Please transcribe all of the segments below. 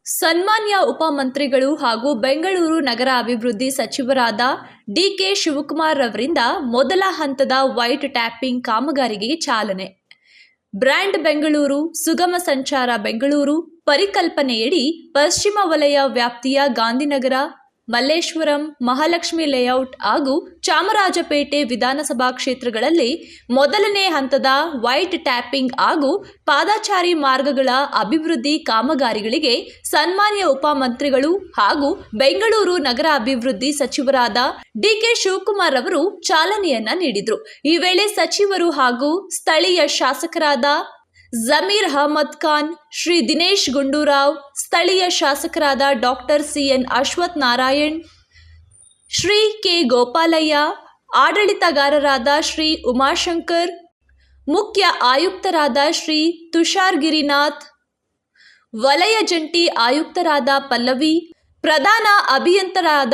ಸನ್ಮಾನ್ಯ ಉಪಮಂತ್ರಿಗಳು ಹಾಗೂ ಬೆಂಗಳೂರು ನಗರ ಅಭಿವೃದ್ಧಿ ಸಚಿವರಾದ ಡಿಕೆ ಶಿವಕುಮಾರ್ ಅವರಿಂದ ಮೊದಲ ಹಂತದ ವೈಟ್ ಟ್ಯಾಪಿಂಗ್ ಕಾಮಗಾರಿಗೆ ಚಾಲನೆ. ಬ್ರ್ಯಾಂಡ್ ಬೆಂಗಳೂರು, ಸುಗಮ ಸಂಚಾರ ಬೆಂಗಳೂರು ಪರಿಕಲ್ಪನೆಯಡಿ ಪಶ್ಚಿಮ ವಲಯ ವ್ಯಾಪ್ತಿಯ ಗಾಂಧಿನಗರ, ಮಲ್ಲೇಶ್ವರಂ, ಮಹಾಲಕ್ಷ್ಮಿ ಲೇಔಟ್ ಹಾಗೂ ಚಾಮರಾಜಪೇಟೆ ವಿಧಾನಸಭಾ ಕ್ಷೇತ್ರಗಳಲ್ಲಿ ಮೊದಲನೇ ಹಂತದ ವೈಟ್ ಟ್ಯಾಪಿಂಗ್ ಹಾಗೂ ಪಾದಚಾರಿ ಮಾರ್ಗಗಳ ಅಭಿವೃದ್ಧಿ ಕಾಮಗಾರಿಗಳಿಗೆ ಸನ್ಮಾನ್ಯ ಉಪಮಂತ್ರಿಗಳು ಹಾಗೂ ಬೆಂಗಳೂರು ನಗರ ಅಭಿವೃದ್ಧಿ ಸಚಿವರಾದ ಡಿಕೆ ಶಿವಕುಮಾರ್ ಅವರು ಚಾಲನೆಯನ್ನ ನೀಡಿದರು. ಈ ವೇಳೆ ಸಚಿವರು ಹಾಗೂ ಸ್ಥಳೀಯ ಶಾಸಕರಾದ ಜಮೀರ್ ಅಹಮದ್ ಖಾನ್, ಶ್ರೀ ದಿನೇಶ್ ಗುಂಡೂರಾವ್, ಸ್ಥಳೀಯ ಶಾಸಕರಾದ doctor CN Ashwath Narayan, Shri K Gopalaiah, ಆಡಳಿತಗಾರರಾದ ಶ್ರೀ ಉಮಾಶಂಕರ್, ಮುಖ್ಯ ಆಯುಕ್ತರಾದ ಶ್ರೀ ತುಷಾರ್ ಗಿರಿನಾಥ್, ವಲಯ ಜಂಟಿ ಆಯುಕ್ತರಾದ ಪಲ್ಲವಿ, ಪ್ರಧಾನ ಅಭಿಯಂತರಾದ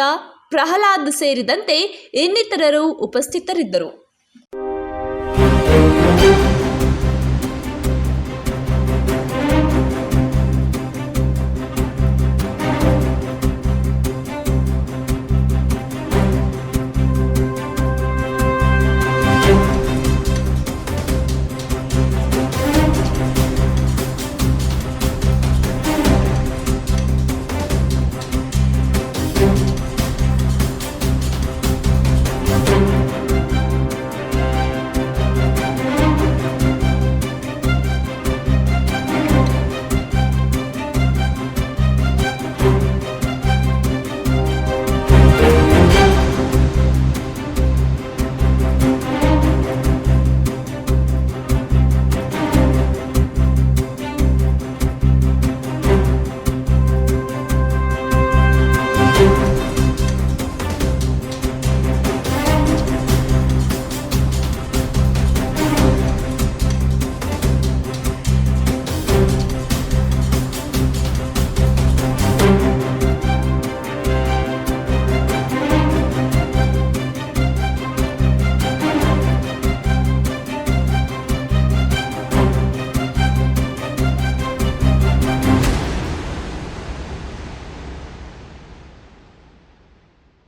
ಪ್ರಹ್ಲಾದ್ ಸೇರಿದಂತೆ ಇನ್ನಿತರರು ಉಪಸ್ಥಿತರಿದ್ದರು.